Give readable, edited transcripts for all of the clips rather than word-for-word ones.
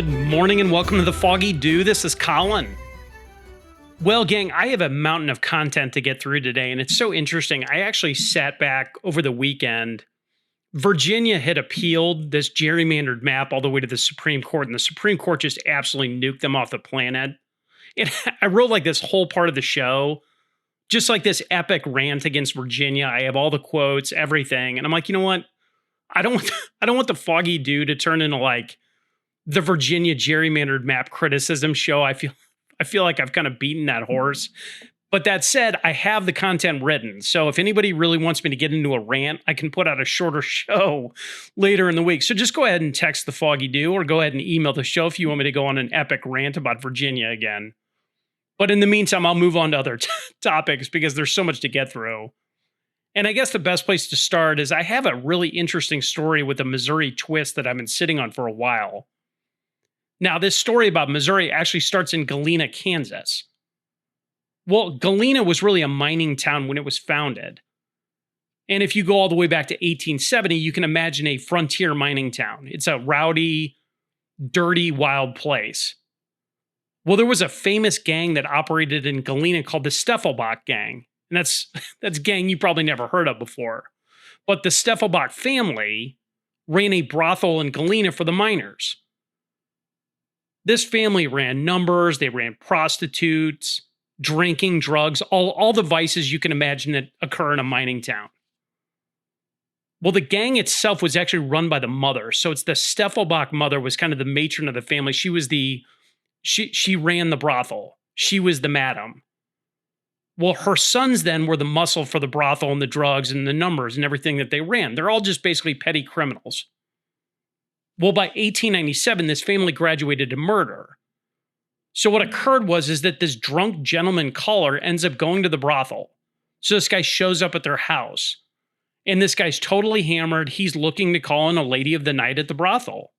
Good morning and welcome to the Foggy Dew. This is Colin. Well, gang, I have a mountain of content to get through today, and it's so interesting. I actually sat back over the weekend. Virginia had appealed this gerrymandered map all the way to the Supreme Court, and the Supreme Court just absolutely nuked them off the planet. And I wrote like this whole part of the show, just like this epic rant against Virginia. I have all the quotes, everything, and I'm like, you know what? I don't want the Foggy Dew to turn into like the Virginia gerrymandered map criticism show. I feel like I've kind of beaten that horse. But that said, I have the content written. So if anybody really wants me to get into a rant, I can put out a shorter show later in the week. So just go ahead and text the Foggy Dew or go ahead and email the show if you want me to go on an epic rant about Virginia again. But in the meantime, I'll move on to other topics because there's so much to get through. And I guess the best place to start is I have a really interesting story with a Missouri twist that I've been sitting on for a while. Now, this story about Missouri actually starts in Galena, Kansas. Well, Galena was really a mining town when it was founded. And if you go all the way back to 1870, you can imagine a frontier mining town. It's a rowdy, dirty, wild place. Well, there was a famous gang that operated in Galena called the Steffelbach Gang. And that's a gang you probably never heard of before. But the Steffelbach family ran a brothel in Galena for the miners. This family ran numbers, they ran prostitutes, drinking, drugs, all the vices you can imagine that occur in a mining town. Well, the gang itself was actually run by the mother. So it's the Steffelbach mother was kind of the matron of the family. She was she ran the brothel. She was the madam. Well, her sons then were the muscle for the brothel and the drugs and the numbers and everything that they ran. They're all just basically petty criminals. Well, by 1897, this family graduated to murder. So what occurred was that this drunk gentleman caller ends up going to the brothel. So this guy shows up at their house. And this guy's totally hammered. He's looking to call in a lady of the night at the brothel.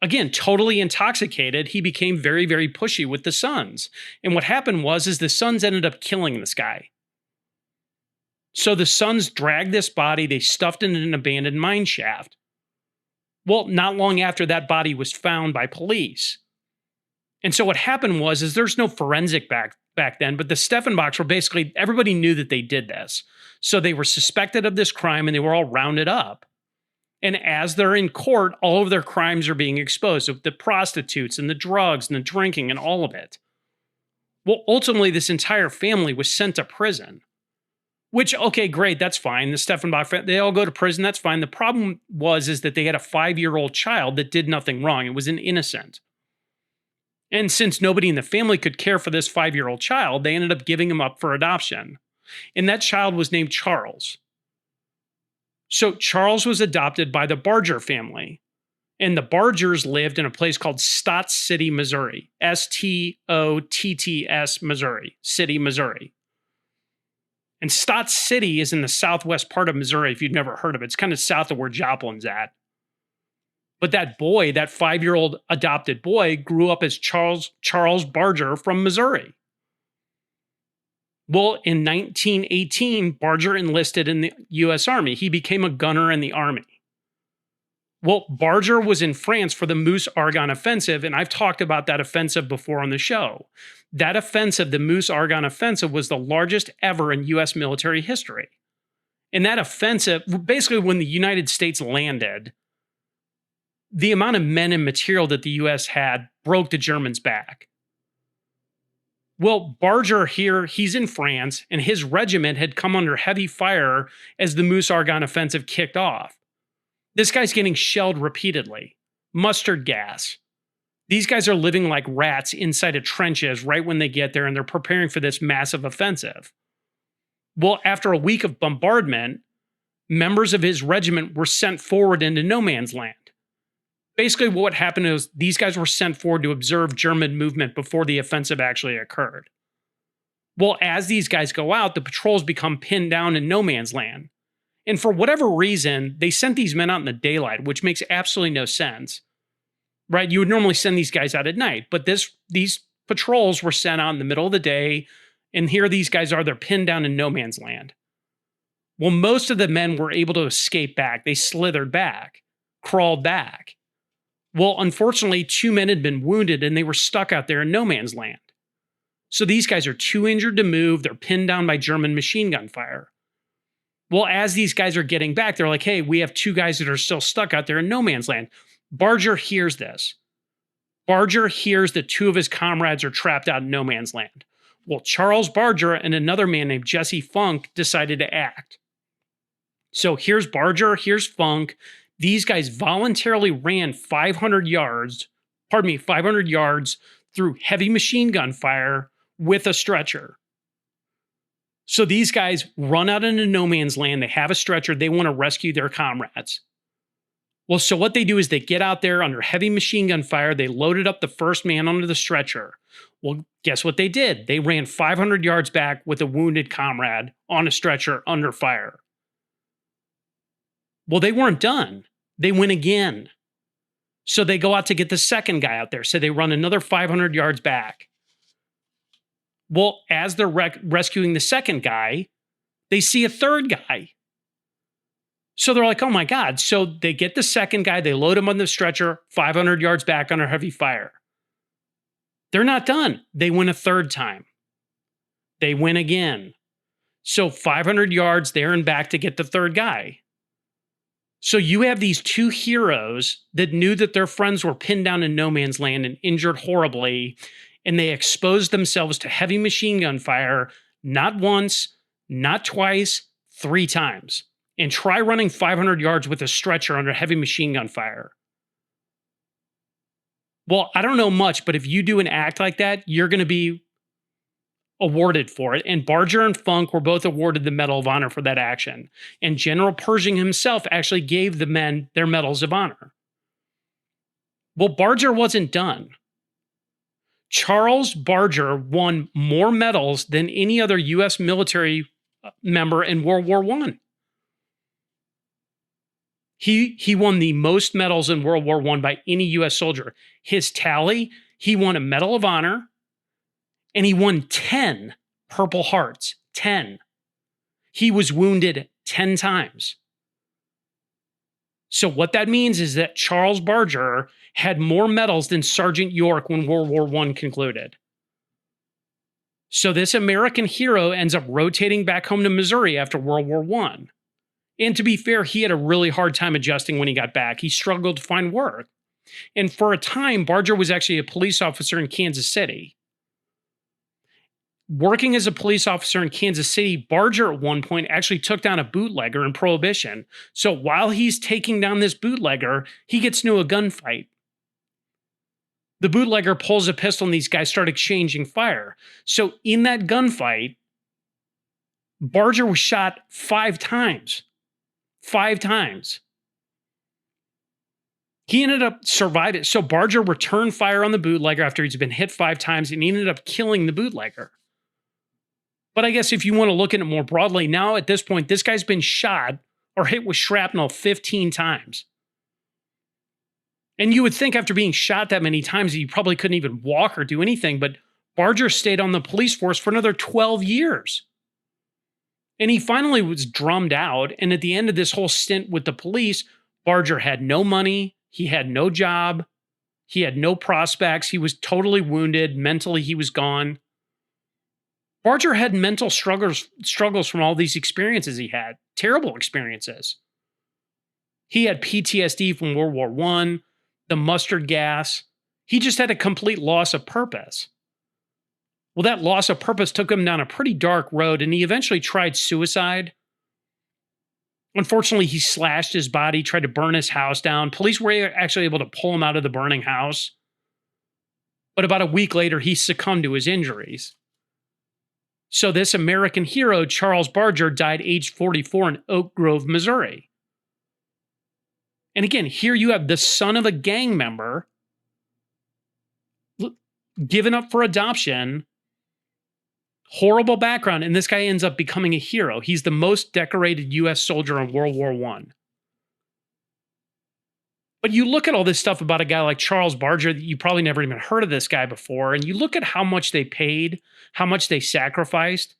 Again, totally intoxicated, he became very, very pushy with the sons. And what happened was the sons ended up killing this guy. So the sons dragged this body, they stuffed it in an abandoned mine shaft. Well, not long after that body was found by police. And so what happened was there's no forensic back then, but the Steffenbachs were basically, everybody knew that they did this. So they were suspected of this crime and they were all rounded up. And as they're in court, all of their crimes are being exposed. So the prostitutes and the drugs and the drinking and all of it. Well, ultimately, this entire family was sent to prison. Which, okay, great, that's fine. The Steffenbach family, they all go to prison, that's fine. The problem was that they had a 5-year-old child that did nothing wrong. It was an innocent. And since nobody in the family could care for this 5-year-old child, they ended up giving him up for adoption. And that child was named Charles. So Charles was adopted by the Barger family. And the Bargers lived in a place called Stotts City, Missouri. Stotts, Missouri. City, Missouri. And Stotts City is in the southwest part of Missouri, if you've never heard of it. It's kind of south of where Joplin's at. But that boy, that 5-year-old adopted boy, grew up as Charles Barger from Missouri. Well, in 1918, Barger enlisted in the U.S. Army. He became a gunner in the Army. Well, Barger was in France for the Meuse-Argonne Offensive, and I've talked about that offensive before on the show. That offensive, the Meuse-Argonne Offensive, was the largest ever in U.S. military history. And that offensive, basically when the United States landed, the amount of men and material that the U.S. had broke the Germans' back. Well, Barger here, he's in France, and his regiment had come under heavy fire as the Meuse-Argonne Offensive kicked off. This guy's getting shelled repeatedly. Mustard gas. These guys are living like rats inside of trenches right when they get there, and they're preparing for this massive offensive. Well, after a week of bombardment, members of his regiment were sent forward into no man's land. Basically, what happened is these guys were sent forward to observe German movement before the offensive actually occurred. Well, as these guys go out, the patrols become pinned down in no man's land. And for whatever reason, they sent these men out in the daylight, which makes absolutely no sense. Right? You would normally send these guys out at night, but these patrols were sent out in the middle of the day, and here these guys are, they're pinned down in no man's land. Well, most of the men were able to escape back. They slithered back, crawled back. Well, unfortunately, 2 men had been wounded and they were stuck out there in no man's land. So these guys are too injured to move. They're pinned down by German machine gun fire. Well, as these guys are getting back, they're like, hey, we have 2 guys that are still stuck out there in no man's land. Barger hears this. Barger hears that 2 of his comrades are trapped out in no man's land. Well, Charles Barger and another man named Jesse Funk decided to act. So here's Barger, here's Funk. These guys voluntarily ran 500 yards through heavy machine gun fire with a stretcher. So these guys run out into no man's land. They have a stretcher. They want to rescue their comrades. Well, so what they do is they get out there under heavy machine gun fire. They loaded up the first man onto the stretcher. Well, guess what they did? They ran 500 yards back with a wounded comrade on a stretcher under fire. Well, they weren't done. They went again. So they go out to get the second guy out there. So they run another 500 yards back. Well, as they're rescuing the second guy, they see a third guy. So they're like, oh my God. So they get the second guy, they load him on the stretcher, 500 yards back under heavy fire. They're not done. They went a third time. They went again. So 500 yards there and back to get the third guy. So you have these 2 heroes that knew that their friends were pinned down in no man's land and injured horribly, and they exposed themselves to heavy machine gun fire not once, not twice, 3 times. And try running 500 yards with a stretcher under heavy machine gun fire. Well, I don't know much, but if you do an act like that, you're going to be awarded for it. And Barger and Funk were both awarded the Medal of Honor for that action. And General Pershing himself actually gave the men their Medals of Honor. Well, Barger wasn't done. Charles Barger won more medals than any other U.S. military member in World War I. He won the most medals in World War I by any U.S. soldier. His tally, he won a Medal of Honor, and he won 10 Purple Hearts. 10. He was wounded 10 times. So what that means is that Charles Barger had more medals than Sergeant York when World War I concluded. So this American hero ends up rotating back home to Missouri after World War I. And to be fair, he had a really hard time adjusting when he got back. He struggled to find work. And for a time, Barger was actually a police officer in Kansas City. Working as a police officer in Kansas City, Barger at one point actually took down a bootlegger in Prohibition. So while he's taking down this bootlegger, he gets into a gunfight. The bootlegger pulls a pistol and these guys start exchanging fire. So in that gunfight, Barger was shot 5 times. 5 times. He ended up surviving. So Barger returned fire on the bootlegger after he's been hit 5 times, and he ended up killing the bootlegger. But I guess if you want to look at it more broadly, now at this point, this guy's been shot or hit with shrapnel 15 times. And you would think after being shot that many times, he probably couldn't even walk or do anything, but Barger stayed on the police force for another 12 years. And he finally was drummed out. And at the end of this whole stint with the police, Barger had no money. He had no job. He had no prospects. He was totally wounded. Mentally, he was gone. Barger had mental struggles from all these experiences he had. Terrible experiences. He had PTSD from World War I, the mustard gas. He just had a complete loss of purpose. Well, that loss of purpose took him down a pretty dark road, and he eventually tried suicide. Unfortunately, he slashed his body, tried to burn his house down. Police were actually able to pull him out of the burning house. But about a week later, he succumbed to his injuries. So this American hero, Charles Barger, died aged 44 in Oak Grove, Missouri. And again, here you have the son of a gang member given up for adoption. Horrible background, and this guy ends up becoming a hero. He's the most decorated U.S. soldier in World War I. But you look at all this stuff about a guy like Charles Barger, that you probably never even heard of this guy before, and you look at how much they paid, how much they sacrificed.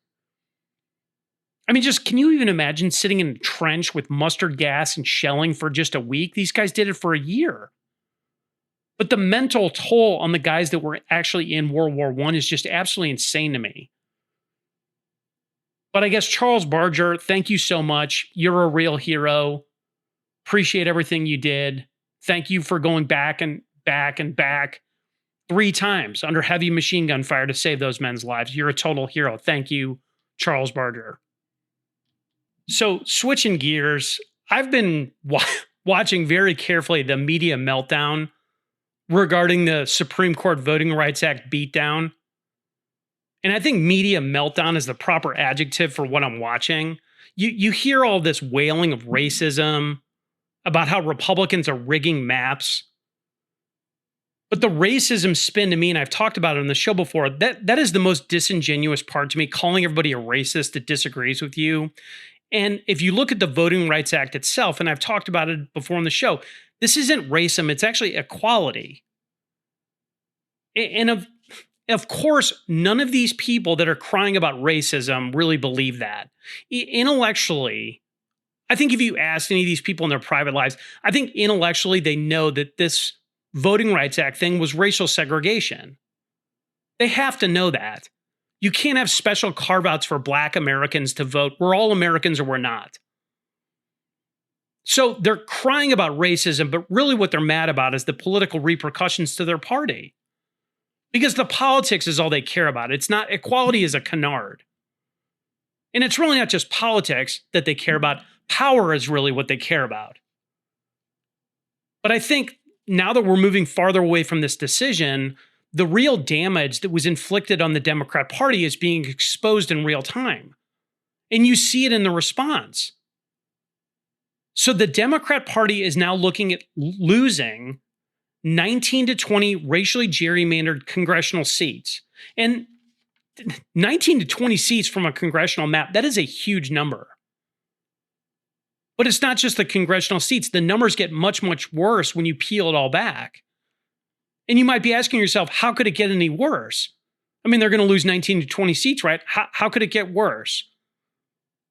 I mean, just can you even imagine sitting in a trench with mustard gas and shelling for just a week? These guys did it for a year. But the mental toll on the guys that were actually in World War I is just absolutely insane to me. But I guess Charles Barger, thank you so much. You're a real hero. Appreciate everything you did. Thank you for going back and back and back 3 times under heavy machine gun fire to save those men's lives. You're a total hero. Thank you, Charles Barger. So, switching gears, I've been watching very carefully the media meltdown regarding the Supreme Court Voting Rights Act beatdown. And I think media meltdown is the proper adjective for what I'm watching. You hear all this wailing of racism about how Republicans are rigging maps. But the racism spin to me, and I've talked about it on the show before, that is the most disingenuous part to me, calling everybody a racist that disagrees with you. And if you look at the Voting Rights Act itself, and I've talked about it before on the show, this isn't racism, it's actually equality. And of course, none of these people that are crying about racism really believe that. Intellectually, I think if you asked any of these people in their private lives, I think intellectually they know that this Voting Rights Act thing was racial segregation. They have to know that. You can't have special carve-outs for Black Americans to vote. We're all Americans or we're not. So they're crying about racism, but really what they're mad about is the political repercussions to their party. Because the politics is all they care about. It's not, equality is a canard. And it's really not just politics that they care about. Power is really what they care about. But I think now that we're moving farther away from this decision, the real damage that was inflicted on the Democrat Party is being exposed in real time. And you see it in the response. So the Democrat Party is now looking at losing 19 to 20 racially gerrymandered congressional seats. And 19 to 20 seats from a congressional map, that is a huge number. But it's not just the congressional seats. The numbers get much, much worse when you peel it all back. And you might be asking yourself, how could it get any worse? I mean, they're going to lose 19 to 20 seats, right? How could it get worse?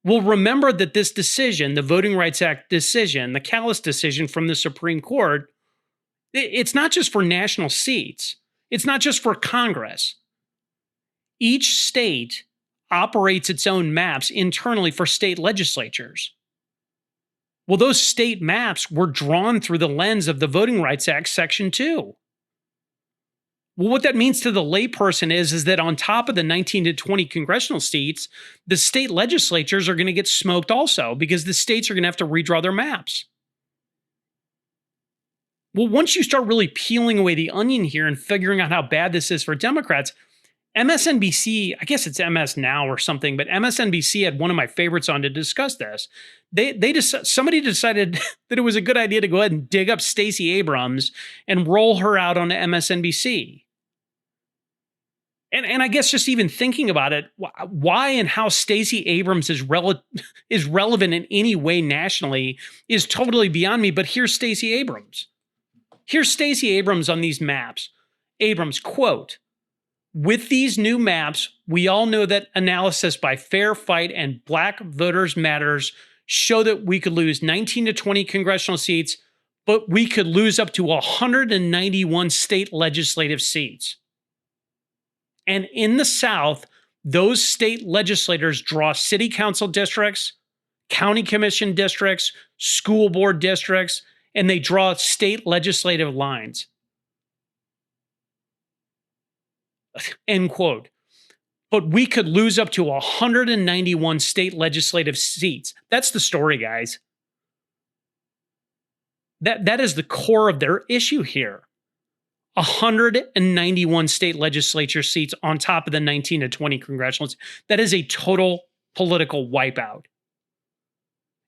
Well, remember that this decision, the Voting Rights Act decision, the callous decision from the Supreme Court, it's not just for national seats. It's not just for Congress. Each state operates its own maps internally for state legislatures. Well, those state maps were drawn through the lens of the Voting Rights Act, Section 2. Well, what that means to the layperson is that on top of the 19 to 20 congressional seats, the state legislatures are going to get smoked also because the states are going to have to redraw their maps. Well, once you start really peeling away the onion here and figuring out how bad this is for Democrats, MSNBC, I guess it's MS Now or something, but MSNBC had one of my favorites on to discuss this. Somebody decided that it was a good idea to go ahead and dig up Stacey Abrams and roll her out on MSNBC. And I guess just even thinking about it, why and how Stacey Abrams is relevant in any way nationally is totally beyond me. But here's Stacey Abrams. Here's Stacey Abrams on these maps. Abrams, quote, "With these new maps, we all know that analysis by Fair Fight and Black Voters Matters show that we could lose 19 to 20 congressional seats, but we could lose up to 191 state legislative seats. And in the South, those state legislators draw city council districts, county commission districts, school board districts, and they draw state legislative lines." End quote. But we could lose up to 191 state legislative seats. That's the story, guys. That is the core of their issue here. 191 state legislature seats on top of the 19 to 20 congressional seats. That is a total political wipeout.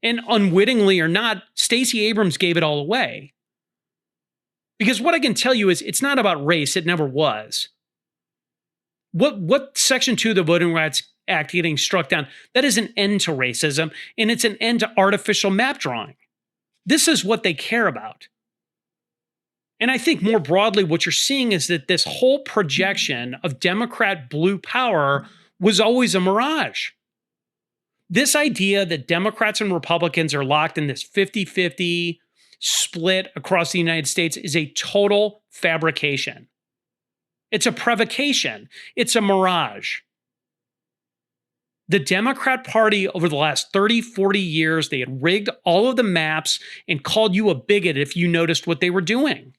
And unwittingly or not, Stacey Abrams gave it all away. Because what I can tell you is it's not about race. It never was. What Section 2 of the Voting Rights Act getting struck down, that is an end to racism, and it's an end to artificial map drawing. This is what they care about. And I think more broadly, what you're seeing is that this whole projection of Democrat blue power was always a mirage. This idea that Democrats and Republicans are locked in this 50-50 split across the United States is a total fabrication. It's a provocation. It's a mirage. The Democrat Party over the last 30, 40 years, they had rigged all of the maps and called you a bigot if you noticed what they were doing.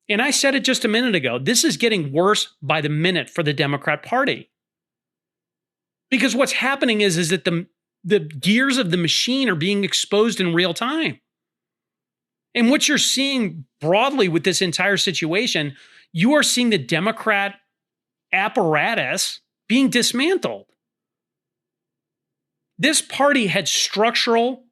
And I said it just a minute ago, this is getting worse by the minute for the Democrat Party. Because what's happening is that the gears of the machine are being exposed in real time. And what you're seeing broadly with this entire situation, you are seeing the Democrat apparatus being dismantled. This party had structural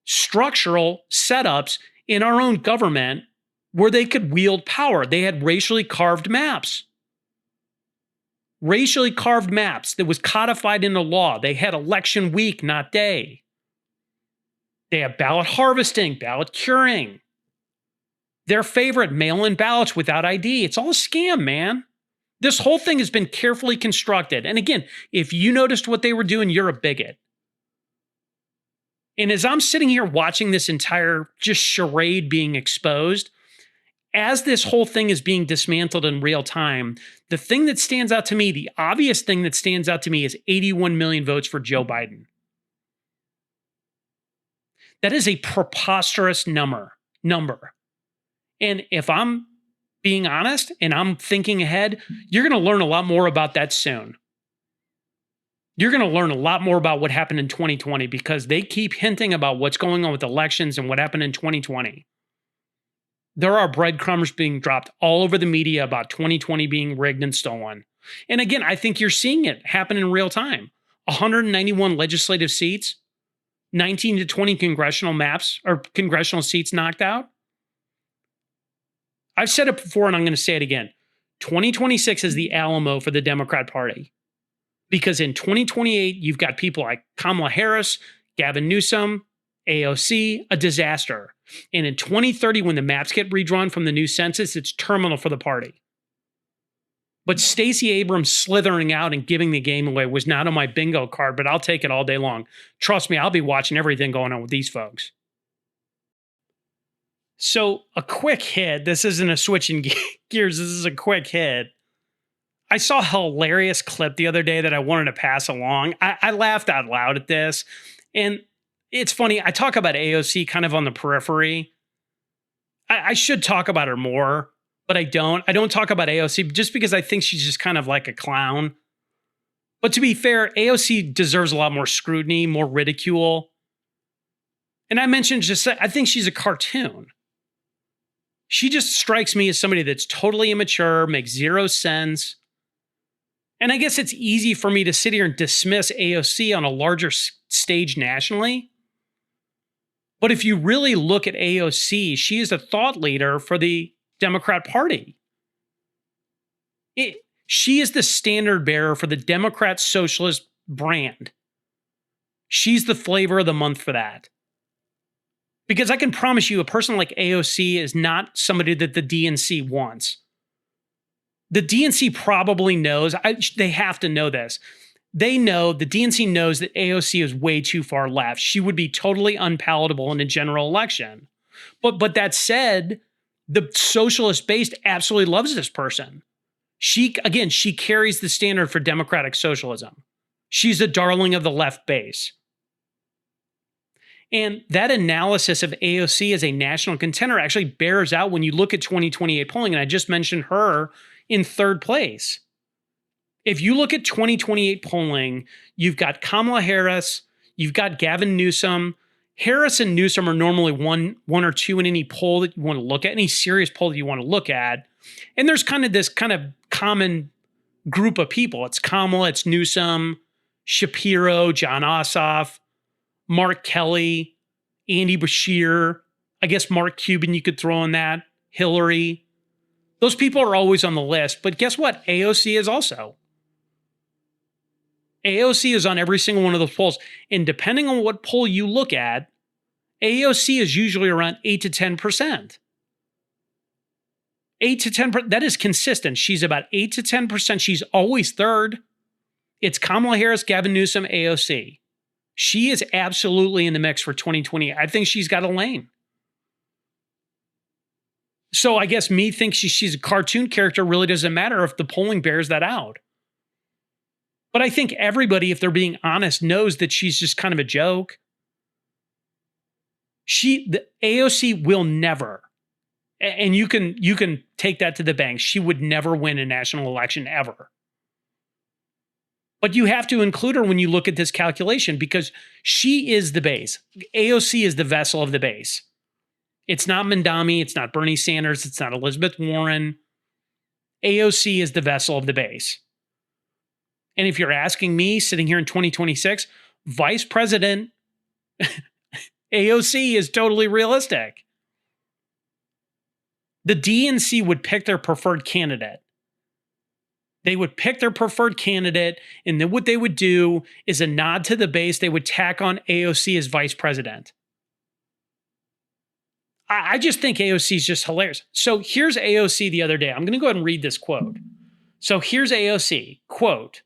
setups in our own government where they could wield power. They had racially carved maps. Racially carved maps that was codified into law. They had election week, not day. They have ballot harvesting, ballot curing. Their favorite, mail-in ballots without ID. It's all a scam, man. This whole thing has been carefully constructed. And again, if you noticed what they were doing, you're a bigot. And as I'm sitting here watching this entire just charade being exposed, as this whole thing is being dismantled in real time, the thing that stands out to me, the obvious thing that stands out to me is 81 million votes for Joe Biden. That is a preposterous number. And if I'm being honest and I'm thinking ahead, you're going to learn a lot more about that soon. You're going to learn a lot more about what happened in 2020 because they keep hinting about what's going on with elections and what happened in 2020. There are breadcrumbs being dropped all over the media about 2020 being rigged and stolen. And again, I think you're seeing it happen in real time. 191 legislative seats, 19 to 20 congressional maps or congressional seats knocked out. I've said it before and I'm going to say it again. 2026 is the Alamo for the Democrat Party. Because in 2028, you've got people like Kamala Harris, Gavin Newsom, AOC, a disaster. And in 2030, when the maps get redrawn from the new census, it's terminal for the party. But Stacey Abrams slithering out and giving the game away was not on my bingo card, but I'll take it all day long. Trust me, I'll be watching everything going on with these folks. So a quick hit. This isn't a switching gears. This is a quick hit. I saw a hilarious clip the other day that I wanted to pass along. I laughed out loud at this. And it's funny. I talk about AOC kind of on the periphery. I should talk about her more, but I don't. I don't talk about AOC just because I think she's just kind of like a clown. But to be fair, AOC deserves a lot more scrutiny, more ridicule. And I mentioned I think she's a cartoon. She just strikes me as somebody that's totally immature, makes zero sense. And I guess it's easy for me to sit here and dismiss AOC on a larger stage nationally. But if you really look at AOC, she is a thought leader for the Democrat Party. She is the standard bearer for the Democrat Socialist brand. She's the flavor of the month for that. Because I can promise you, a person like AOC is not somebody that the DNC wants. The DNC probably knows, they have to know this. They know, the DNC knows that AOC is way too far left. She would be totally unpalatable in a general election. But that said, the socialist base absolutely loves this person. She carries the standard for democratic socialism. She's a darling of the left base. And that analysis of AOC as a national contender actually bears out when you look at 2028 polling. And I just mentioned her in third place. If you look at 2028 polling, you've got Kamala Harris, you've got Gavin Newsom. Harris and Newsom are normally one or two in any poll that you want to look at, any serious poll that you want to look at. And there's kind of this kind of common group of people. It's Kamala, it's Newsom, Shapiro, John Ossoff, Mark Kelly, Andy Beshear, I guess Mark Cuban you could throw in that, Hillary. Those people are always on the list. But guess what? AOC is also. AOC is on every single one of those polls. And depending on what poll you look at, AOC is usually around 8 to 10%. 8 to 10%, that is consistent. She's about 8 to 10%. She's always third. It's Kamala Harris, Gavin Newsom, AOC. She is absolutely in the mix for 2020. I think she's got a lane. So I guess me thinks she's a cartoon character really doesn't matter if the polling bears that out. But I think everybody, if they're being honest, knows that she's just kind of a joke. The AOC will never, and you can take that to the bank, she would never win a national election ever. But you have to include her when you look at this calculation because she is the base. AOC is the vessel of the base. It's not Mandami, it's not Bernie Sanders, it's not Elizabeth Warren. AOC is the vessel of the base. And if you're asking me, sitting here in 2026, Vice President AOC is totally realistic. The DNC would pick their preferred candidate. They would pick their preferred candidate, and then what they would do is a nod to the base. They would tack on AOC as vice president. I just think AOC is just hilarious. So here's AOC the other day. I'm going to go ahead and read this quote. So here's AOC, quote,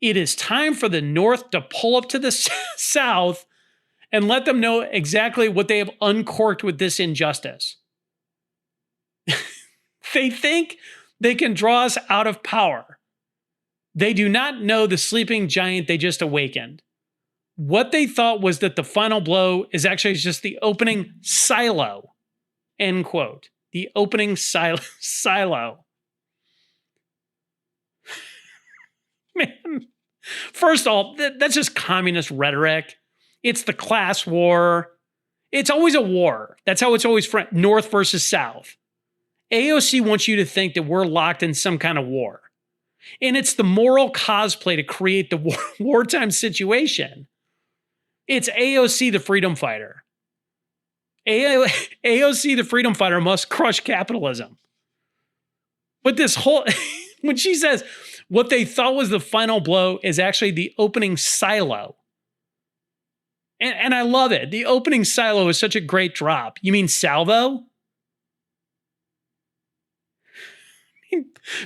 "It is time for the North to pull up to the South and let them know exactly what they have uncorked with this injustice. They think they can draw us out of power. They do not know the sleeping giant they just awakened. What they thought was that the final blow is actually just the opening silo." End quote. The opening silo. Man, first of all, that's just communist rhetoric. It's the class war. It's always a war. That's how it's always North versus South. AOC wants you to think that we're locked in some kind of war. And it's the moral cosplay to create the wartime situation. It's AOC, the freedom fighter. AOC, the freedom fighter, must crush capitalism. But this whole, when she says what they thought was the final blow is actually the opening silo. And I love it. The opening silo is such a great drop. You mean salvo?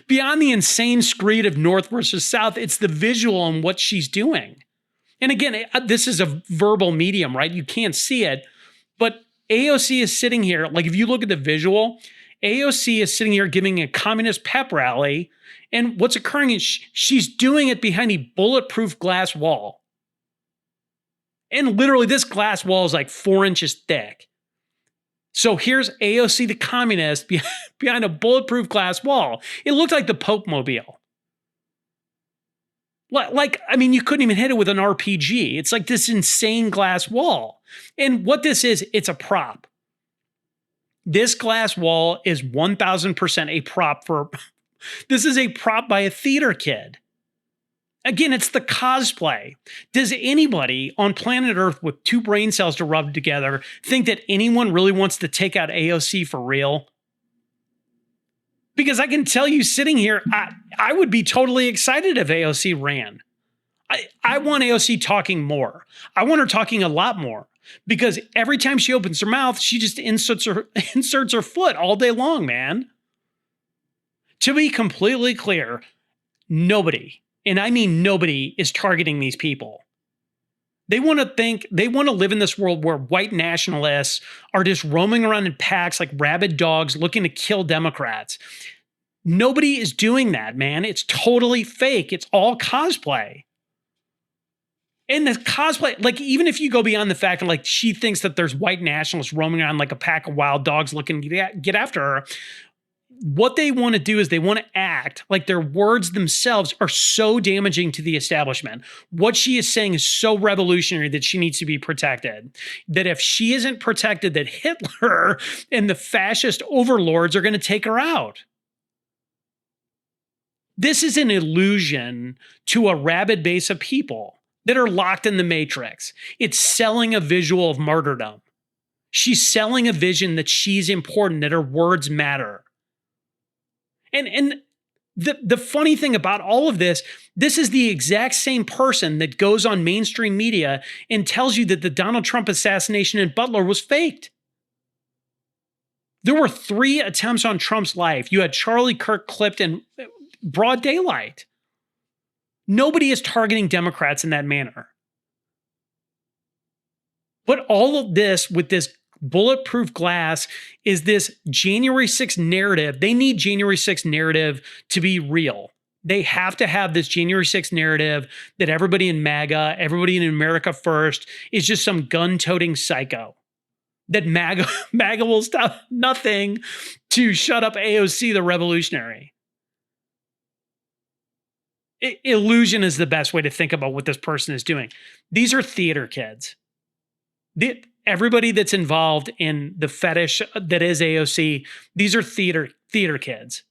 Beyond the insane screed of North versus South, it's the visual on what she's doing. And again, this is a verbal medium, right? You can't see it. But AOC is sitting here, like if you look at the visual, AOC is sitting here giving a communist pep rally. And what's occurring is she's doing it behind a bulletproof glass wall. And literally this glass wall is like 4 inches thick. So here's AOC, the communist, behind a bulletproof glass wall. It looked like the Pope Mobile. Like, I mean, you couldn't even hit it with an RPG. It's like this insane glass wall. And what this is, it's a prop. This glass wall is 1000% a prop for, this is a prop by a theater kid. Again, it's the cosplay. Does anybody on planet Earth with two brain cells to rub together think that anyone really wants to take out AOC for real? Because I can tell you sitting here, I would be totally excited if AOC ran. I want AOC talking more. I want her talking a lot more. Because every time she opens her mouth, she just inserts her foot all day long, man. To be completely clear, nobody, and I mean nobody, is targeting these people. They want to live in this world where white nationalists are just roaming around in packs like rabid dogs looking to kill Democrats. Nobody is doing that, man. It's totally fake. It's all cosplay. And the cosplay, like even if you go beyond the fact that like she thinks that there's white nationalists roaming around like a pack of wild dogs looking to get after her, what they want to do is they want to act like their words themselves are so damaging to the establishment. What she is saying is so revolutionary that she needs to be protected. That if she isn't protected, that Hitler and the fascist overlords are going to take her out. This is an illusion to a rabid base of people that are locked in the matrix. It's selling a visual of martyrdom. She's selling a vision that she's important, that her words matter. And the funny thing about all of this is the exact same person that goes on mainstream media and tells you that the Donald Trump assassination in Butler was faked. There were 3 attempts on Trump's life. You had Charlie Kirk clipped in broad daylight. Nobody is targeting Democrats in that manner. But all of this with this bulletproof glass is this January 6th narrative. They need January 6th narrative to be real. They have to have this January 6th narrative that everybody in MAGA, everybody in America First is just some gun-toting psycho. That MAGA will stop nothing to shut up AOC the revolutionary. Illusion is the best way to think about what this person is doing. These are theater kids. Everybody that's involved in the fetish that is AOC, these are theater kids.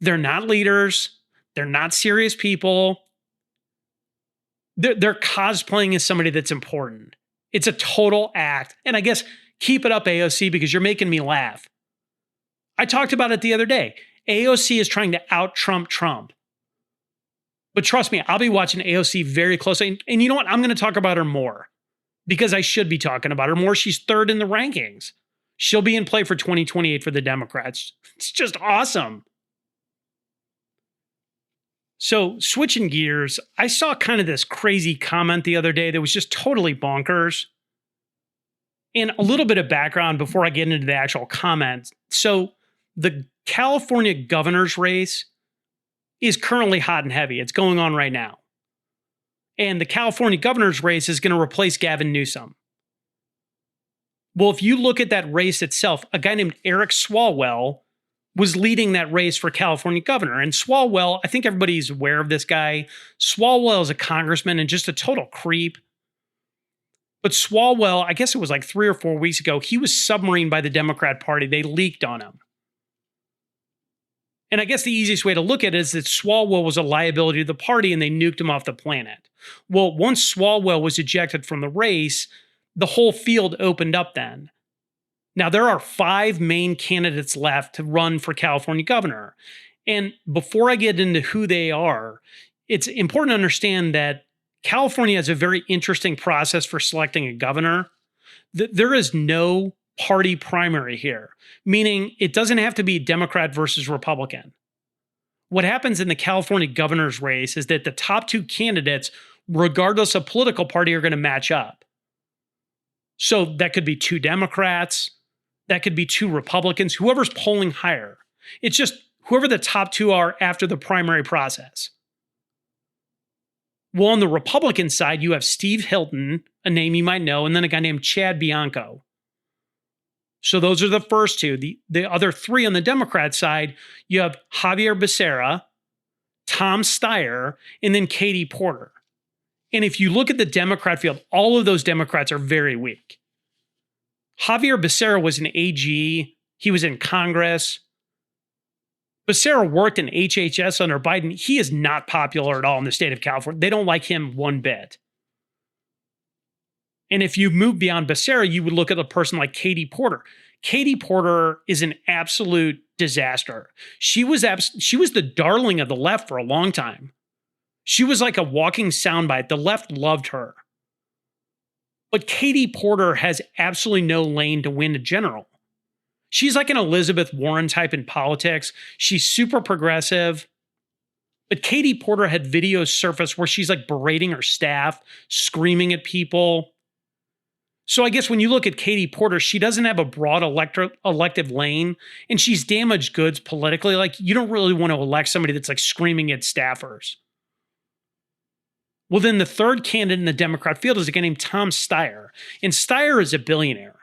They're not leaders. They're not serious people. They're cosplaying as somebody that's important. It's a total act. And I guess keep it up, AOC, because you're making me laugh. I talked about it the other day. AOC is trying to out-Trump Trump. But trust me, I'll be watching AOC very closely. And you know what? I'm going to talk about her more because I should be talking about her more. She's third in the rankings. She'll be in play for 2028 for the Democrats. It's just awesome. So switching gears, I saw kind of this crazy comment the other day that was just totally bonkers. And a little bit of background before I get into the actual comment. So the California governor's race is currently hot and heavy. It's going on right now. And the California governor's race is going to replace Gavin Newsom. Well, if you look at that race itself, a guy named Eric Swalwell was leading that race for California governor. And Swalwell, I think everybody's aware of this guy. Swalwell is a congressman and just a total creep. But Swalwell, I guess it was like 3 or 4 weeks ago, he was submarined by the Democrat Party. They leaked on him. And I guess the easiest way to look at it is that Swalwell was a liability to the party and they nuked him off the planet. Well, once Swalwell was ejected from the race, the whole field opened up then. Now, there are 5 main candidates left to run for California governor. And before I get into who they are, it's important to understand that California has a very interesting process for selecting a governor. There is no party primary here, meaning it doesn't have to be Democrat versus Republican. What happens in the California governor's race is that the top 2 candidates, regardless of political party, are going to match up. So that could be 2 Democrats, that could be 2 Republicans, whoever's polling higher. It's just whoever the top 2 are after the primary process. Well, on the Republican side, you have Steve Hilton, a name you might know, and then a guy named Chad Bianco. So those are the first 2. The other 3 on the Democrat side, you have Javier Becerra, Tom Steyer, and then Katie Porter. And if you look at the Democrat field, all of those Democrats are very weak. Javier Becerra was an AG. He was in Congress. Becerra worked in HHS under Biden. He is not popular at all in the state of California. They don't like him one bit. And if you move beyond Becerra, you would look at a person like Katie Porter. Katie Porter is an absolute disaster. She was the darling of the left for a long time. She was like a walking soundbite. The left loved her. But Katie Porter has absolutely no lane to win a general. She's like an Elizabeth Warren type in politics. She's super progressive. But Katie Porter had videos surface where she's like berating her staff, screaming at people. So I guess when you look at Katie Porter, she doesn't have a broad elective lane, and she's damaged goods politically. Like, you don't really want to elect somebody that's like screaming at staffers. Well, then the third candidate in the Democrat field is a guy named Tom Steyer. And Steyer is a billionaire.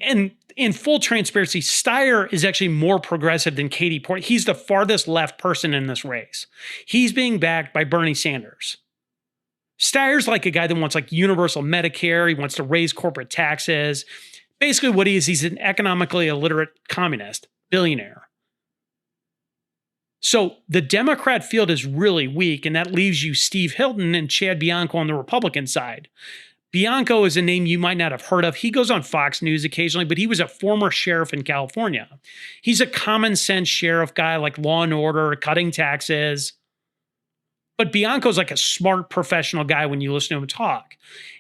And in full transparency, Steyer is actually more progressive than Katie Porter. He's the farthest left person in this race. He's being backed by Bernie Sanders. Steyer's like a guy that wants like universal Medicare. He wants to raise corporate taxes. Basically what he is, he's an economically illiterate communist, billionaire. So the Democrat field is really weak, and that leaves you Steve Hilton and Chad Bianco on the Republican side. Bianco is a name you might not have heard of. He goes on Fox News occasionally, but he was a former sheriff in California. He's a common sense sheriff guy, like law and order, cutting taxes. But Bianco's like a smart professional guy when you listen to him talk.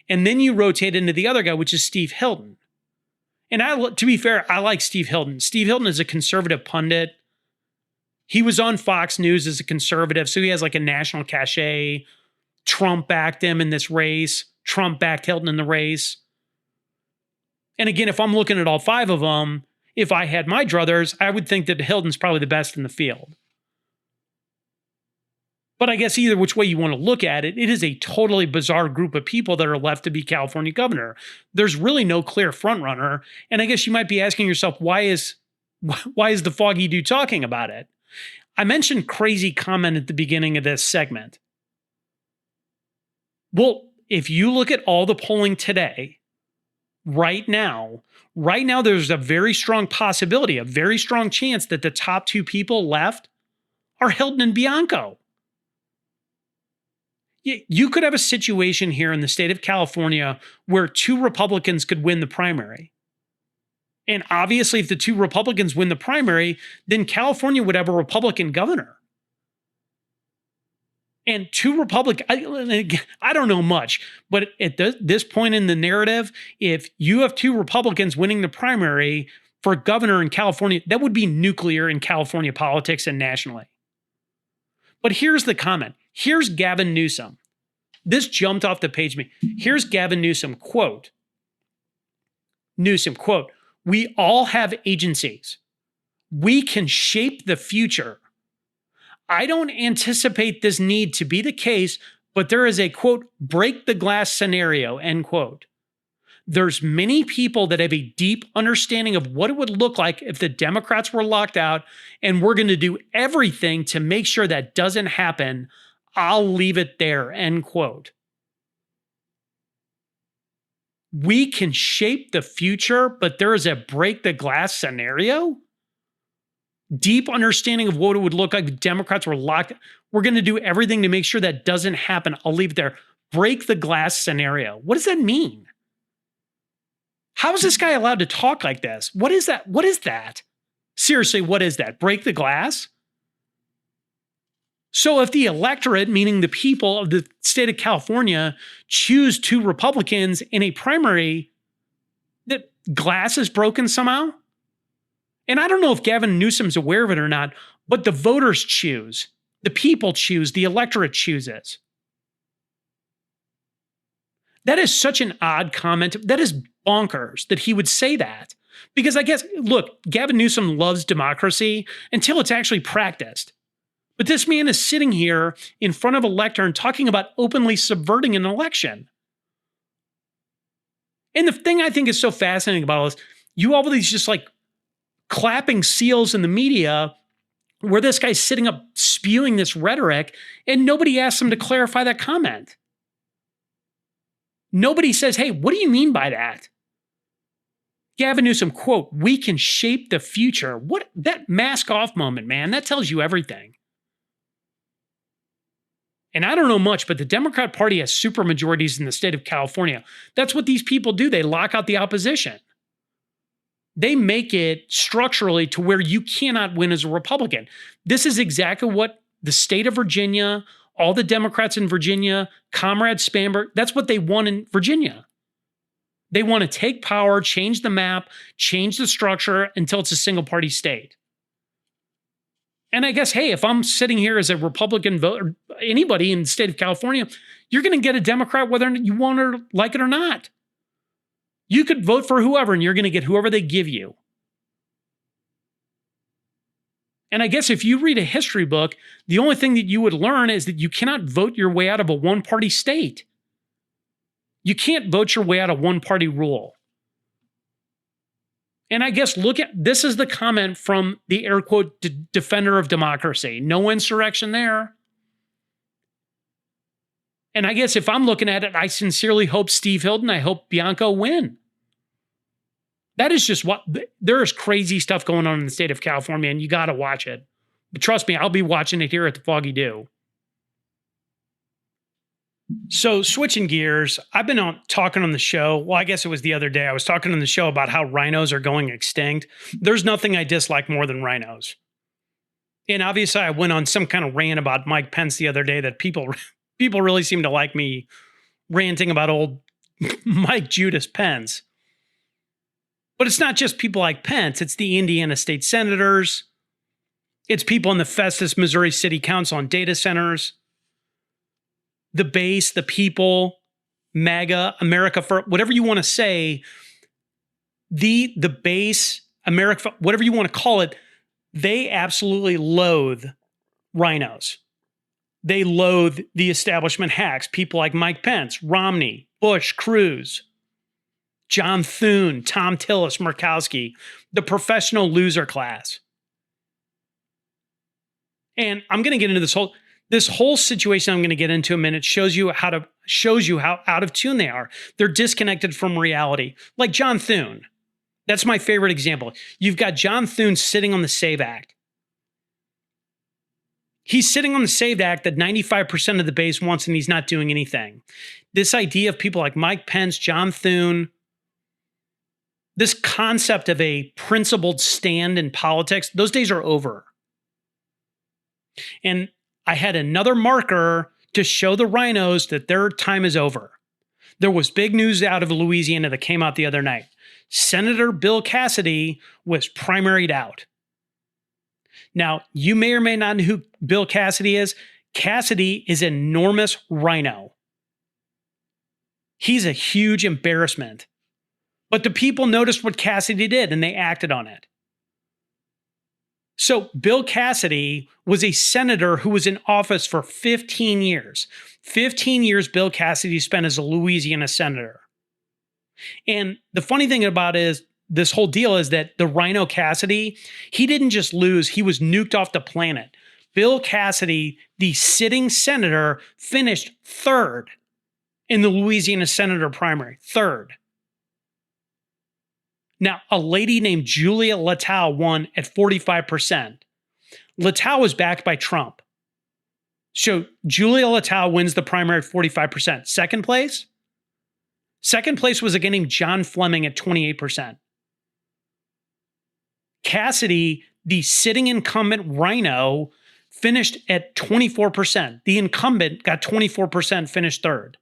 And then you rotate into the other guy, which is Steve Hilton. And to be fair, I like Steve Hilton. Steve Hilton is a conservative pundit. He was on Fox News as a conservative, so he has like a national cachet. Trump backed him in this race. Trump backed Hilton in the race. And again, if I'm looking at all 5 of them, if I had my druthers, I would think that Hilton's probably the best in the field. But I guess either which way you want to look at it, it is a totally bizarre group of people that are left to be California governor. There's really no clear frontrunner. And I guess you might be asking yourself, why is the Foggy Dew talking about it? I mentioned crazy comment at the beginning of this segment. Well, if you look at all the polling today, right now, there's a very strong possibility, a very strong chance that the top 2 people left are Hilton and Bianco. You could have a situation here in the state of California where 2 Republicans could win the primary. And obviously, if the 2 Republicans win the primary, then California would have a Republican governor. And 2 Republicans, I don't know much, but at this point in the narrative, if you have 2 Republicans winning the primary for governor in California, that would be nuclear in California politics and nationally. But here's the comment. Here's Gavin Newsom. This jumped off the page to me. Here's Gavin Newsom, quote, "We all have agencies. We can shape the future. I don't anticipate this need to be the case, but there is a, quote, break the glass scenario, end quote. There's many people that have a deep understanding of what it would look like if the Democrats were locked out, and we're going to do everything to make sure that doesn't happen. I'll leave it there," end quote. We can shape the future, but there is a break the glass scenario? Deep understanding of what it would look like if Democrats were locked. We're going to do everything to make sure that doesn't happen. I'll leave it there. Break the glass scenario. What does that mean? How is this guy allowed to talk like this? What is that? What is that? Seriously, what is that? Break the glass? So if the electorate, meaning the people of the state of California, choose 2 Republicans in a primary, that glass is broken somehow? And I don't know if Gavin Newsom's aware of it or not, but the voters choose. The people choose. The electorate chooses. That is such an odd comment. That is bonkers that he would say that. Because I guess, look, Gavin Newsom loves democracy until it's actually practiced. But this man is sitting here in front of a lectern talking about openly subverting an election. And the thing I think is so fascinating about all this, you all of these just like clapping seals in the media where this guy's sitting up spewing this rhetoric and nobody asks him to clarify that comment. Nobody says, hey, what do you mean by that? Gavin Newsom, quote, "We can shape the future." What, that mask off moment, man, that tells you everything. And I don't know much, but the Democrat Party has supermajorities in the state of California. That's what these people do. They lock out the opposition. They make it structurally to where you cannot win as a Republican. This is exactly what the state of Virginia, all the Democrats in Virginia, Comrade Spanberg, that's what they want in Virginia. They want to take power, change the map, change the structure until it's a single party state. And I guess, hey, if I'm sitting here as a Republican voter, anybody in the state of California, you're going to get a Democrat whether you want to like it or not. You could vote for whoever and you're going to get whoever they give you. And I guess if you read a history book, the only thing that you would learn is that you cannot vote your way out of a one-party state. You can't vote your way out of one-party rule. And I guess this is the comment from the air quote defender of democracy. No insurrection there. And I guess if I'm looking at it, I sincerely hope Steve Hilton, I hope Bianco win. That is just what, there's crazy stuff going on in the state of California and you got to watch it. But trust me, I'll be watching it here at the Foggy Dew. So switching gears, I've been talking on the show. Well, I guess it was the other day. I was talking on the show about how rhinos are going extinct. There's nothing I dislike more than rhinos. And obviously I went on some kind of rant about Mike Pence the other day that people really seem to like me ranting about old Mike Judas Pence. But it's not just people like Pence. It's the Indiana state senators. It's people in the Festus, Missouri City Council on data centers. The base, the people, MAGA, America for whatever you want to say, the base, America, whatever you want to call it, they absolutely loathe rhinos. They loathe the establishment hacks, people like Mike Pence, Romney, Bush, Cruz, John Thune, Tom Tillis, Murkowski, the professional loser class. And I'm going to get into this whole situation I'm going to get into in a minute shows you how out of tune they are. They're disconnected from reality. Like John Thune. That's my favorite example. You've got John Thune sitting on the SAVE Act. He's sitting on the SAVE Act that 95% of the base wants, and he's not doing anything. This idea of people like Mike Pence, John Thune, this concept of a principled stand in politics, those days are over. And I had another marker to show the rhinos that their time is over. There was big news out of Louisiana that came out the other night. Senator Bill Cassidy was primaried out. Now, you may or may not know who Bill Cassidy is. Cassidy is an enormous rhino. He's a huge embarrassment. But the people noticed what Cassidy did and they acted on it. So Bill Cassidy was a senator who was in office for 15 years. 15 years Bill Cassidy spent as a Louisiana senator. And the funny thing about it is, this whole deal is that the Rhino Cassidy, he didn't just lose, he was nuked off the planet. Bill Cassidy, the sitting senator, finished third in the Louisiana senator primary. Third. Now, a lady named Julia Latow won at 45%. Latow was backed by Trump. So Julia Latow wins the primary at 45%. Second place? Second place was a guy named John Fleming at 28%. Cassidy, the sitting incumbent rhino, finished at 24%. The incumbent got 24%, finished third.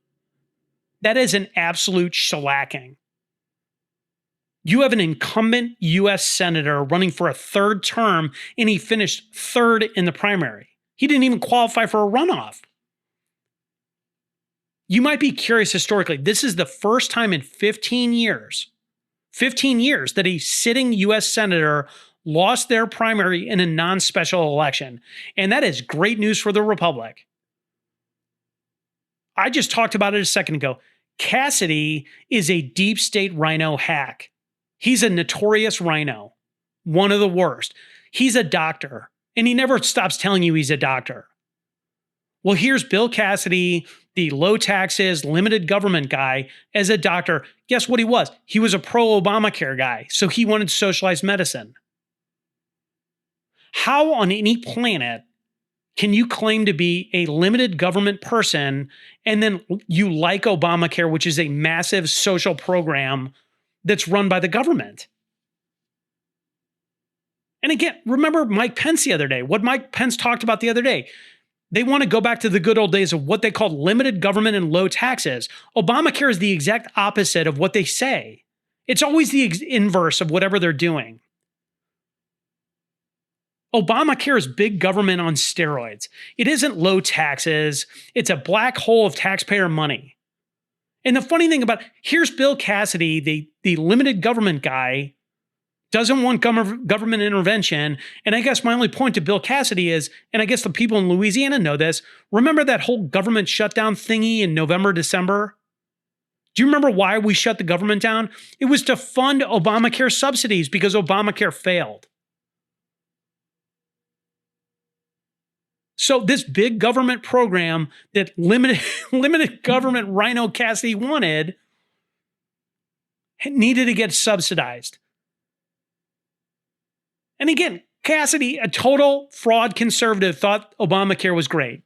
That is an absolute shellacking. You have an incumbent U.S. senator running for a third term, and he finished third in the primary. He didn't even qualify for a runoff. You might be curious historically, this is the first time in 15 years that a sitting U.S. senator lost their primary in a non-special election. And that is great news for the Republic. I just talked about it a second ago. Cassidy is a deep state rhino hack. He's a notorious rhino, one of the worst. He's a doctor, and he never stops telling you he's a doctor. Well, here's Bill Cassidy, the low taxes, limited government guy, as a doctor. Guess what he was? He was a pro-Obamacare guy, so he wanted socialized medicine. How on any planet can you claim to be a limited government person and then you like Obamacare, which is a massive social program that's run by the government? And again, remember Mike Pence the other day, what Mike Pence talked about the other day. They want to go back to the good old days of what they called limited government and low taxes. Obamacare is the exact opposite of what they say. It's always the inverse of whatever they're doing. Obamacare is big government on steroids. It isn't low taxes. It's a black hole of taxpayer money. And the funny thing about, here's Bill Cassidy, the limited government guy, doesn't want government intervention. And I guess my only point to Bill Cassidy is, and I guess the people in Louisiana know this, remember that whole government shutdown thingy in November, December? Do you remember why we shut the government down? It was to fund Obamacare subsidies because Obamacare failed. So this big government program that limited government Rhino Cassidy wanted needed to get subsidized. And again, Cassidy, a total fraud conservative, thought Obamacare was great.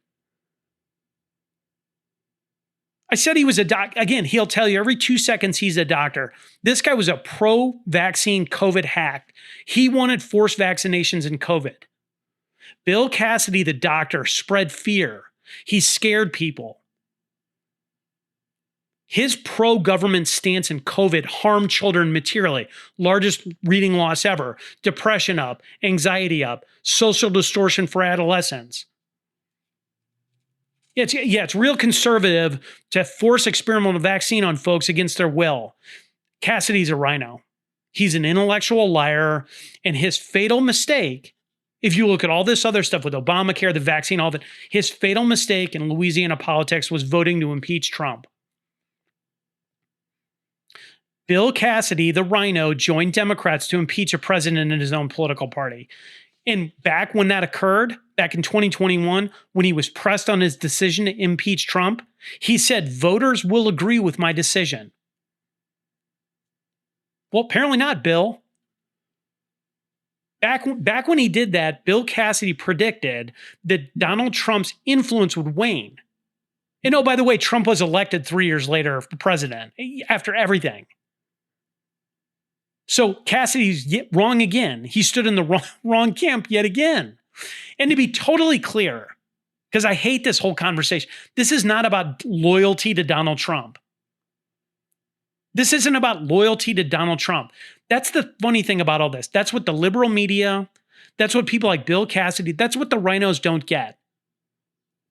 I said he was a doc. Again, he'll tell you every 2 seconds he's a doctor. This guy was a pro-vaccine COVID hack. He wanted forced vaccinations in COVID. Bill Cassidy, the doctor, spread fear. He scared people. His pro-government stance in COVID harmed children materially. Largest reading loss ever. Depression up. Anxiety up. Social distortion for adolescents. It's real conservative to force experimental vaccine on folks against their will. Cassidy's a rhino. He's an intellectual liar, and his fatal mistake, if you look at all this other stuff with Obamacare, the vaccine, all of it, his fatal mistake in Louisiana politics was voting to impeach Trump. Bill Cassidy, the rhino, joined Democrats to impeach a president in his own political party. And back when that occurred, back in 2021, when he was pressed on his decision to impeach Trump, he said, voters will agree with my decision. Well, apparently not, Bill. Back when he did that, Bill Cassidy predicted that Donald Trump's influence would wane. And oh, by the way, Trump was elected 3 years later for president, after everything. So Cassidy's wrong again. He stood in the wrong camp yet again. And to be totally clear, because I hate this whole conversation, this is not about loyalty to Donald Trump. This isn't about loyalty to Donald Trump. That's the funny thing about all this. That's what the liberal media, that's what people like Bill Cassidy, that's what the rhinos don't get.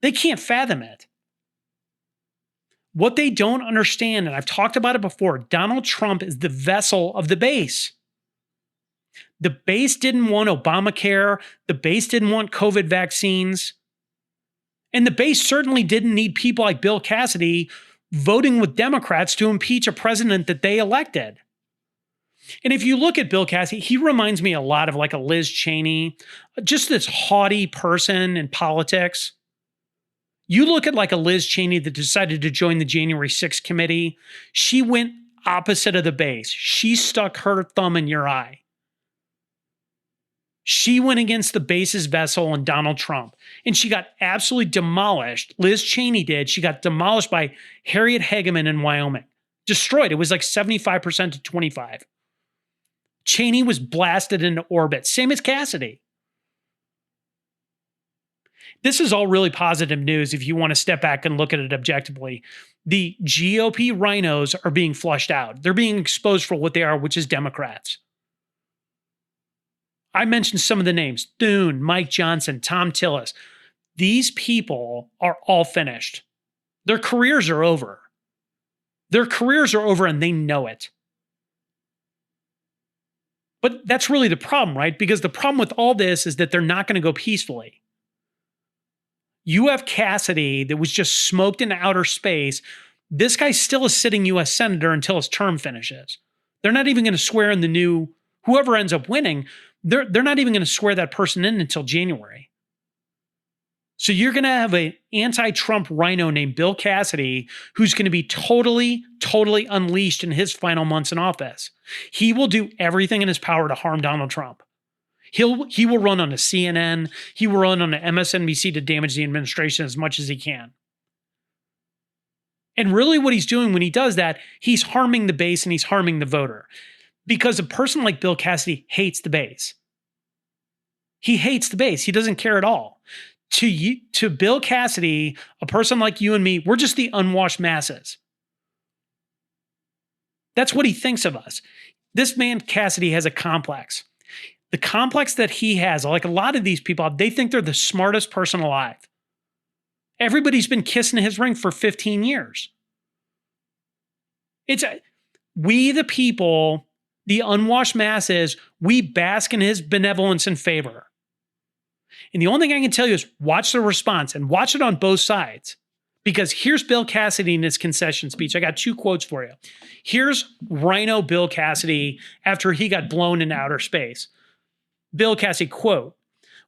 They can't fathom it. What they don't understand, and I've talked about it before, Donald Trump is the vessel of the base. The base didn't want Obamacare. The base didn't want COVID vaccines. And the base certainly didn't need people like Bill Cassidy voting with Democrats to impeach a president that they elected. And if you look at Bill Cassidy, he reminds me a lot of like a Liz Cheney, just this haughty person in politics. You look at like a Liz Cheney that decided to join the January 6th committee. She went opposite of the base. She stuck her thumb in your eye. She went against the base's vessel and Donald Trump, and she got absolutely demolished. Liz Cheney did. She got demolished by Harriet Hageman in Wyoming. Destroyed. It was like 75% to 25%. Cheney was blasted into orbit. Same as Cassidy. This is all really positive news if you want to step back and look at it objectively. The GOP rhinos are being flushed out. They're being exposed for what they are, which is Democrats. I mentioned some of the names: Thune, Mike Johnson, Tom Tillis. These people are all finished. Their careers are over. Their careers are over and they know it. But that's really the problem, right? Because the problem with all this is that they're not going to go peacefully. You have Cassidy that was just smoked into outer space. This guy's still a sitting U.S. senator until his term finishes. They're not even going to swear in the new, whoever ends up winning, they're not even going to swear that person in until January. So you're going to have an anti-Trump rhino named Bill Cassidy who's going to be totally unleashed in his final months in office. He will do everything in his power to harm Donald Trump. He will run on a CNN. He will run on an MSNBC to damage the administration as much as he can. And really what he's doing when he does that, he's harming the base and he's harming the voter. Because a person like Bill Cassidy hates the base. He hates the base. He doesn't care at all. To Bill Cassidy, a person like you and me, we're just the unwashed masses. That's what he thinks of us. This man, Cassidy, has a complex. The complex that he has, like a lot of these people, they think they're the smartest person alive. Everybody's been kissing his ring for 15 years. We the people, the unwashed masses, we bask in his benevolence and favor. And the only thing I can tell you is watch the response and watch it on both sides. Because here's Bill Cassidy in his concession speech. I got two quotes for you. Here's Rhino Bill Cassidy after he got blown into outer space. Bill Cassidy, quote,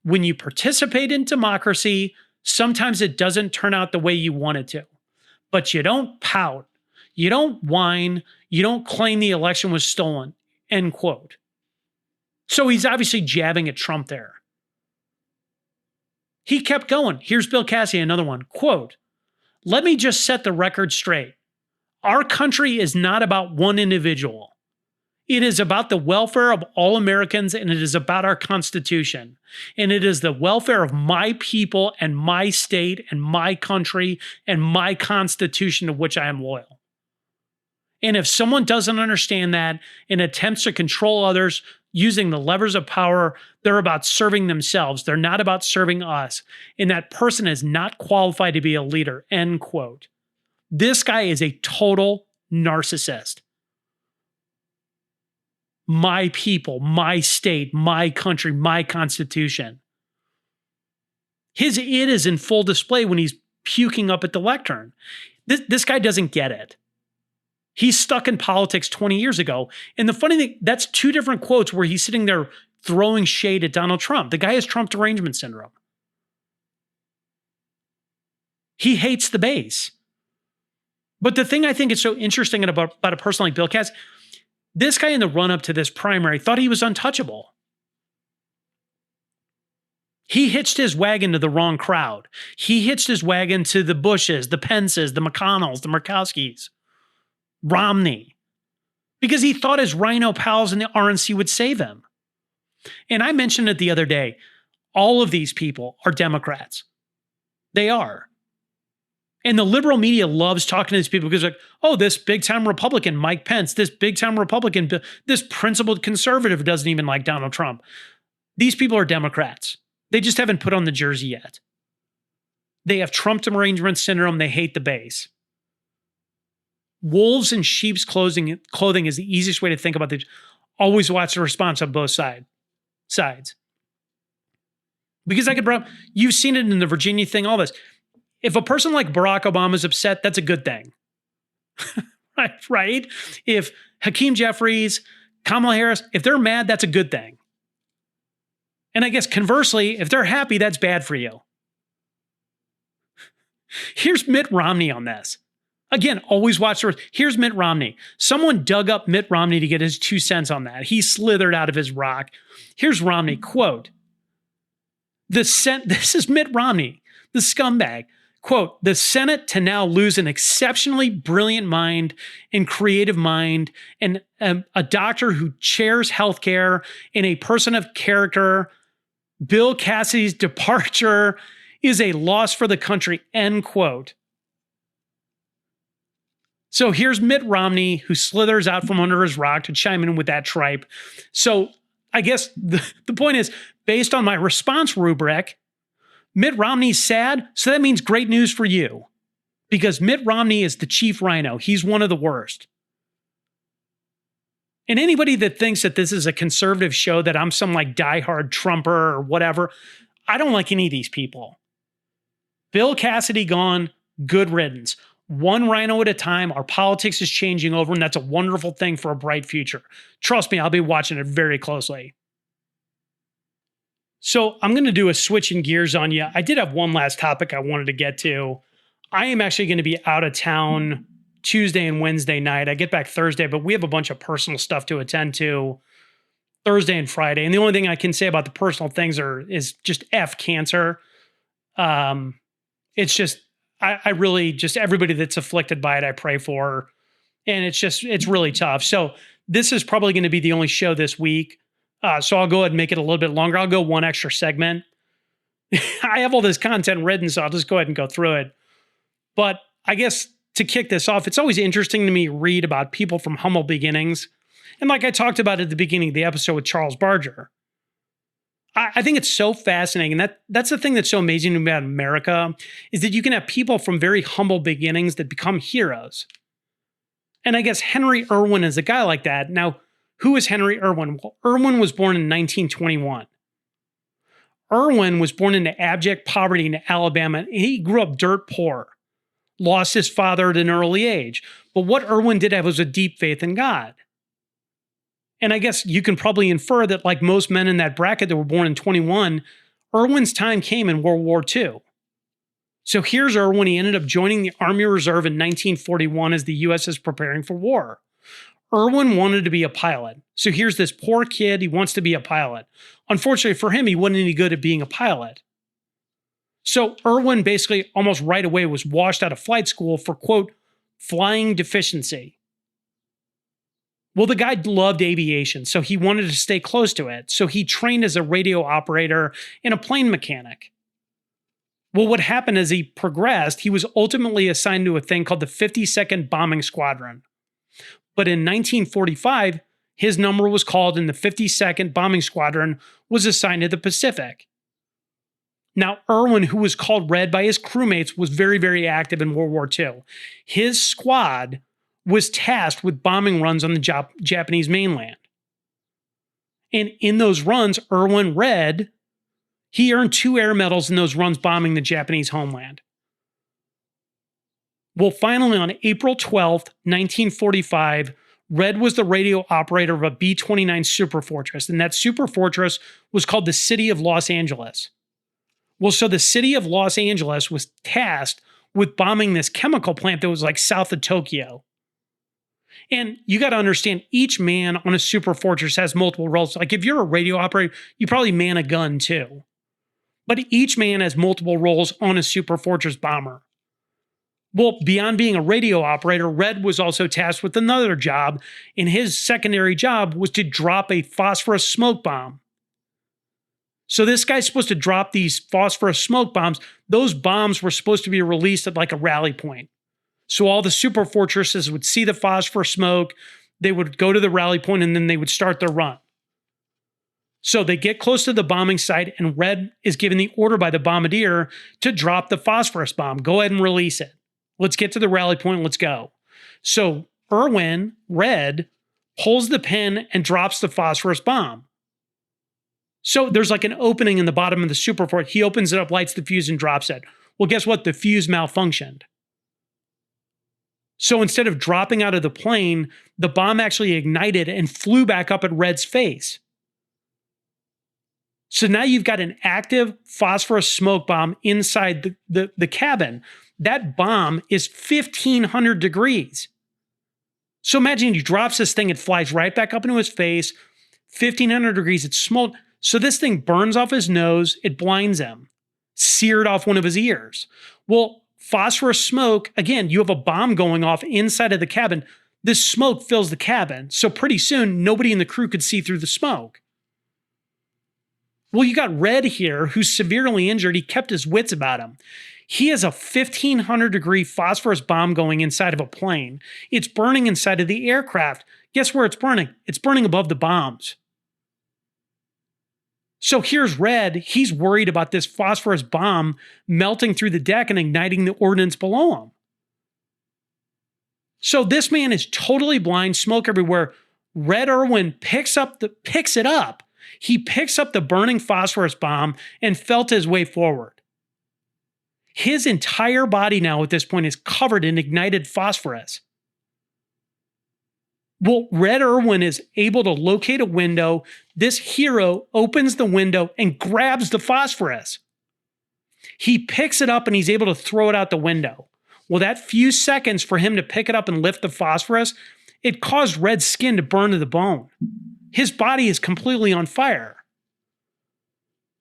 "When you participate in democracy, sometimes it doesn't turn out the way you want it to. But you don't pout. You don't whine. You don't claim the election was stolen," end quote. So he's obviously jabbing at Trump there. He kept going. Here's Bill Cassidy, another one. Quote, "Let me just set the record straight. Our country is not about one individual. It is about the welfare of all Americans, and it is about our Constitution. And it is the welfare of my people and my state and my country and my Constitution to which I am loyal. And if someone doesn't understand that and attempts to control others, using the levers of power. They're about serving themselves. They're not about serving us. And that person is not qualified to be a leader, end quote. This guy is a total narcissist. My people, my state, my country, my constitution. His it is in full display when he's puking up at the lectern. This guy doesn't get it. He's stuck in politics 20 years ago. And the funny thing, that's two different quotes where he's sitting there throwing shade at Donald Trump. The guy has Trump derangement syndrome. He hates the base. But the thing I think is so interesting about a person like Bill Cassidy, this guy in the run-up to this primary thought he was untouchable. He hitched his wagon to the wrong crowd. He hitched his wagon to the Bushes, the Pences, the McConnells, the Murkowskis, Romney, because he thought his rhino pals in the RNC would save him. And I mentioned it the other day. All of these people are Democrats. They are. And the liberal media loves talking to these people because like, oh, this big-time Republican, Mike Pence, this big-time Republican, this principled conservative doesn't even like Donald Trump. These people are Democrats. They just haven't put on the jersey yet. They have Trump derangement syndrome. They hate the base. Wolves in sheep's clothing is the easiest way to think about this. Always watch the response on both sides. Because you've seen it in the Virginia thing, all this. If a person like Barack Obama is upset, that's a good thing. right? If Hakeem Jeffries, Kamala Harris, if they're mad, that's a good thing. And I guess conversely, if they're happy, that's bad for you. Here's Mitt Romney on this. Again, always watch the. Here's Mitt Romney. Someone dug up Mitt Romney to get his 2 cents on that. He slithered out of his rock. Here's Romney, quote, this is Mitt Romney, the scumbag. Quote, the Senate to now lose an exceptionally brilliant mind and creative mind and a doctor who chairs healthcare and a person of character. Bill Cassidy's departure is a loss for the country, end quote. So here's Mitt Romney, who slithers out from under his rock to chime in with that tripe. So I guess the point is, based on my response rubric, Mitt Romney's sad, so that means great news for you. Because Mitt Romney is the chief rhino. He's one of the worst. And anybody that thinks that this is a conservative show, that I'm some like diehard Trumper or whatever, I don't like any of these people. Bill Cassidy gone, good riddance. One rhino at a time. Our politics is changing over, and that's a wonderful thing for a bright future. Trust me, I'll be watching it very closely. So I'm going to do a switch in gears on you. I did have one last topic I wanted to get to. I am actually going to be out of town Tuesday and Wednesday night. I get back Thursday, but we have a bunch of personal stuff to attend to Thursday and Friday. And the only thing I can say about the personal things is just F cancer. It's just, I really just, everybody that's afflicted by it, I pray for. And it's really tough. So this is probably going to be the only show this week. So I'll go ahead and make it a little bit longer. I'll go one extra segment. I have all this content written, so I'll just go ahead and go through it. But I guess to kick this off, it's always interesting to me to read about people from humble beginnings. And like I talked about at the beginning of the episode with Charles Barger, I think it's so fascinating. And that's the thing that's so amazing about America, is that you can have people from very humble beginnings that become heroes. And I guess Henry Irwin is a guy like that. Now, who is Henry Irwin? Well, Irwin was born in 1921. Irwin was born into abject poverty in Alabama, and he grew up dirt poor, lost his father at an early age. But what Irwin did have was a deep faith in God. And I guess you can probably infer that, like most men in that bracket that were born in 21, Irwin's time came in World War II. So here's Irwin. He ended up joining the Army Reserve in 1941 as the U.S. is preparing for war. Irwin wanted to be a pilot. So here's this poor kid. He wants to be a pilot. Unfortunately for him, he wasn't any good at being a pilot. So Irwin basically almost right away was washed out of flight school for, quote, flying deficiency. Well, the guy loved aviation, so he wanted to stay close to it. So he trained as a radio operator and a plane mechanic. Well, what happened as he progressed, he was ultimately assigned to a thing called the 52nd Bombing Squadron. But in 1945, His number was called and the 52nd Bombing Squadron was assigned to the Pacific. Now, Irwin, who was called Red by his crewmates, was very, very active in World War II. His squad was tasked with bombing runs on the Japanese mainland. And in those runs, Irwin Red, he earned 2 air medals in those runs bombing the Japanese homeland. Well, finally, on April 12th, 1945, Red was the radio operator of a B-29 superfortress, and that superfortress was called the City of Los Angeles. Well, so the City of Los Angeles was tasked with bombing this chemical plant that was like south of Tokyo. And you got to understand, each man on a superfortress has multiple roles. Like if you're a radio operator, you probably man a gun too. But each man has multiple roles on a superfortress bomber. Well, beyond being a radio operator, Red was also tasked with another job, and his secondary job was to drop a phosphorus smoke bomb. So this guy's supposed to drop these phosphorus smoke bombs. Those bombs were supposed to be released at like a rally point. So all the superfortresses would see the phosphorus smoke, they would go to the rally point, and then they would start their run. So they get close to the bombing site, and Red is given the order by the bombardier to drop the phosphorus bomb. Go ahead and release it. Let's get to the rally point. Let's go. So Irwin, Red, pulls the pin and drops the phosphorus bomb. So there's like an opening in the bottom of the superfort. He opens it up, lights the fuse, and drops it. Well, guess what? The fuse malfunctioned. So instead of dropping out of the plane, the bomb actually ignited and flew back up at Red's face. So now you've got an active phosphorus smoke bomb inside the cabin. That bomb is 1,500 degrees. So imagine he drops this thing, it flies right back up into his face, 1,500 degrees, it's smoke. So this thing burns off his nose, it blinds him, seared off one of his ears. Well, phosphorus smoke, again, you have a bomb going off inside of the cabin. This smoke fills the cabin. So pretty soon, nobody in the crew could see through the smoke. Well, you got Red here, who's severely injured. He kept his wits about him. He has a 1,500 degree phosphorus bomb going inside of a plane. It's burning inside of the aircraft. Guess where it's burning? It's burning above the bombs. So here's Red. He's worried about this phosphorus bomb melting through the deck and igniting the ordnance below him. So this man is totally blind, smoke everywhere. Red Irwin picks it up. He picks up the burning phosphorus bomb and felt his way forward. His entire body now at this point is covered in ignited phosphorus. Well, Red Irwin is able to locate a window. This hero opens the window and grabs the phosphorus. He picks it up and he's able to throw it out the window. Well, that few seconds for him to pick it up and lift the phosphorus, it caused Red's skin to burn to the bone. His body is completely on fire.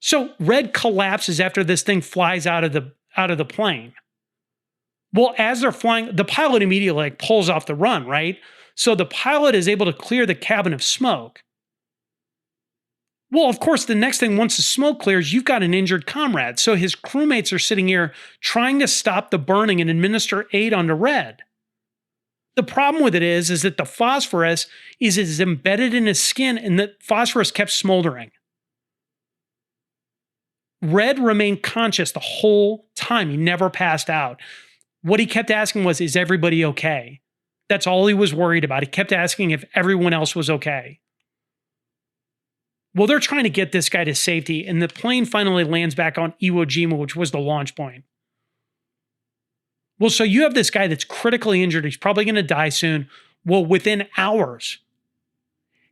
So Red collapses after this thing flies out of the plane. Well, as they're flying, the pilot immediately pulls off the run, right? So the pilot is able to clear the cabin of smoke. Well, of course, the next thing, once the smoke clears, you've got an injured comrade. So his crewmates are sitting here trying to stop the burning and administer aid onto Red. The problem with it is that the phosphorus is embedded in his skin and the phosphorus kept smoldering. Red remained conscious the whole time. He never passed out. What he kept asking was, is everybody okay? That's all he was worried about. He kept asking if everyone else was okay. Well, they're trying to get this guy to safety, and the plane finally lands back on Iwo Jima, which was the launch point. Well, so you have this guy that's critically injured. He's probably going to die soon. Well, within hours,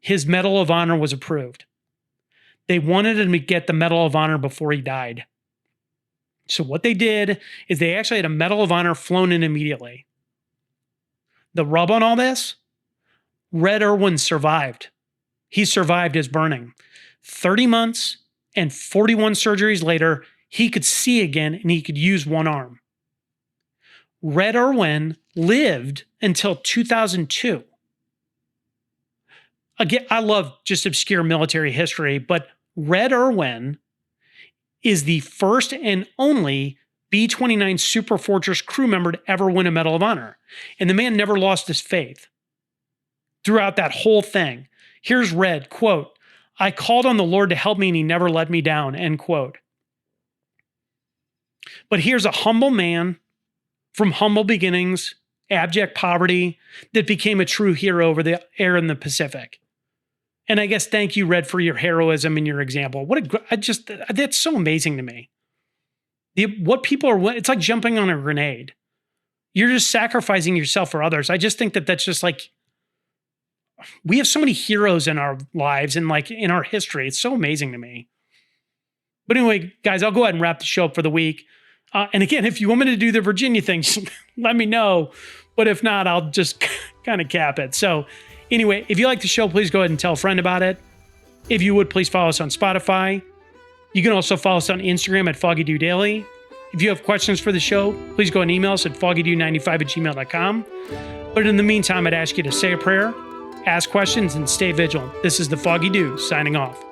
his Medal of Honor was approved. They wanted him to get the Medal of Honor before he died. So what they did is they actually had a Medal of Honor flown in immediately. The rub on all this? Red Irwin survived. He survived his burning. 30 months and 41 surgeries later, he could see again and he could use one arm. Red Irwin lived until 2002. Again, I love just obscure military history, but Red Irwin is the first and only B-29 Superfortress crew member to ever win a Medal of Honor. And the man never lost his faith throughout that whole thing. Here's Red, quote, I called on the Lord to help me and he never let me down, end quote. But here's a humble man from humble beginnings, abject poverty, that became a true hero over the air in the Pacific. And I guess thank you, Red, for your heroism and your example. That's so amazing to me. What people are, it's like jumping on a grenade. You're just sacrificing yourself for others. I just think that that's just like, we have so many heroes in our lives and like in our history. It's so amazing to me. But anyway, guys, I'll go ahead and wrap the show up for the week. And again, if you want me to do the Virginia thing, let me know. But if not, I'll just kind of cap it. So anyway, if you like the show, please go ahead and tell a friend about it. If you would, please follow us on Spotify. You can also follow us on Instagram at Foggy Dew Daily. If you have questions for the show, please go and email us at foggydew95@gmail.com. But in the meantime, I'd ask you to say a prayer, ask questions, and stay vigilant. This is the Foggy Dew signing off.